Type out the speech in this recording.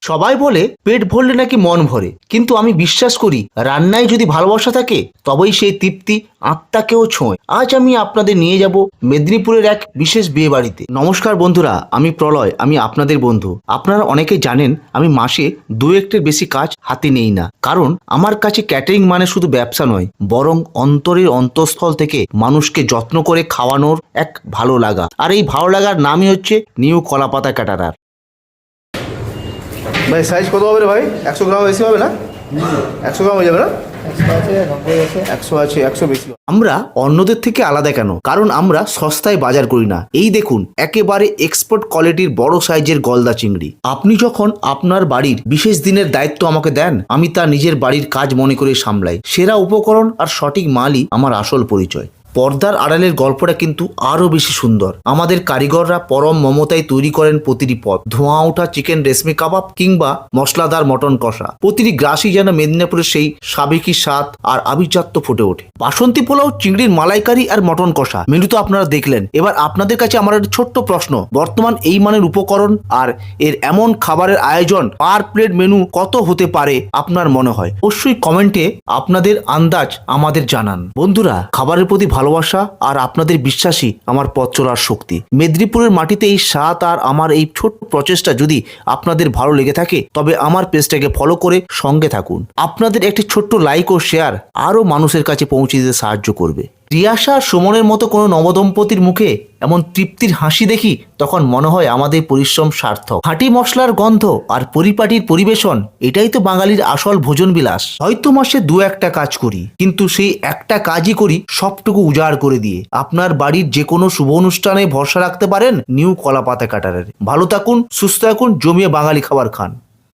সবাই বলে পেট ভরলে নাকি মন ভরে, কিন্তু আমি বিশ্বাস করি রান্নায় যদি ভালোবাসা থাকে তবেই সেই তৃপ্তি আত্মাকেও ছোঁয়। আজ আমি আপনাদের নিয়ে যাব মেদিনীপুরের এক বিশেষ বিয়ে বাড়িতে। নমস্কার বন্ধুরা, আমি প্রলয়, আমি আপনাদের বন্ধু। আপনারা অনেকে জানেন আমি মাসে 2-1টের বেশি কাজ হাতে নেই না, কারণ আমার কাছে ক্যাটারিং মানে শুধু ব্যবসা নয়, বরং অন্তরের অন্তঃস্থল থেকে মানুষকে যত্ন করে খাওয়ানোর এক ভালো লাগা। আর এই ভালো লাগার নামই হচ্ছে নিউ কলাপাতা ক্যাটারার। ভাই সাইজ কত হবে রে ভাই? 100 গ্রাম বেশি হবে না? 100 গ্রাম হয়ে যাবে না? 100 আছে, 100 বেশি। আমরা অন্যদের থেকে আলাদা কেন? কারণ আমরা সস্তায় বাজার করি না। এই দেখুন, একেবারে এক্সপোর্ট কোয়ালিটির বড় সাইজের গলদা চিংড়ি। আপনি যখন আপনার বাড়ির বিশেষ দিনের দায়িত্ব আমাকে দেন, আমি তা নিজের বাড়ির কাজ মনে করে সামলাই। সেরা উপকরণ আর সঠিক মালই আমার আসল পরিচয়। পর্দার আড়ালের গল্পটা কিন্তু আরো বেশি সুন্দর। আমাদের কারিগররা পরম মমতায় তৈরি করেন প্রতিটি পদ। ধোঁয়া ওঠা চিকেন রেশমি কাবাব কিংবা মশলাদার মটন কষা, প্রতিটি গ্রাসই যেন মেদিনীপুরের সেই সাবেকি স্বাদ আর আভিজাত্য ফুটে ওঠে। বাসন্তী পোলাও, চিংড়ির মালাইকারি আর মটন কষা মেনু তো আপনারা দেখলেন। এবার আপনাদের কাছে আমার একটা ছোট্ট প্রশ্ন, বর্তমান এই মানের উপকরণ আর এর এমন খাবারের আয়োজন পার প্লেট মেনু কত হতে পারে আপনার মনে হয়? অবশ্যই কমেন্টে আপনাদের আন্দাজ আমাদের জানান। বন্ধুরা, খাবারের প্রতি ভালোবাসা আর আপনাদের বিশ্বাসই আমার পথ চলার শক্তি। মেদিনীপুরের মাটিতে এই স্বাদ আর আমার এই ছোট্ট প্রচেষ্টা যদি আপনাদের ভালো লেগে থাকে, তবে আমার পেজটাকে ফলো করে সঙ্গে থাকুন। আপনাদের একটি ছোট্ট লাইক ও শেয়ার আরও মানুষের কাছে পৌঁছে দিতে সাহায্য করবে। রিয়াসা আর সুমনের মতো কোনো নবদম্পতির মুখে এমন তৃপ্তির হাসি দেখি, তখন মনে হয় আমাদের পরিশ্রম সার্থক। খাঁটি মশলার গন্ধ আর পরিপাটির পরিবেশন, এটাই তো বাঙালির আসল ভোজন বিলাস। হয়তো মাসে 2-1টা কাজ করি, কিন্তু সেই একটা কাজই করি সবটুকু উজাড় করে দিয়ে। আপনার বাড়ির যে কোনো শুভ অনুষ্ঠানে ভরসা রাখতে পারেন নিউ কলাপাতা ক্যাটারারে। ভালো থাকুন, সুস্থ থাকুন, জমিয়ে বাঙালি খাবার খান।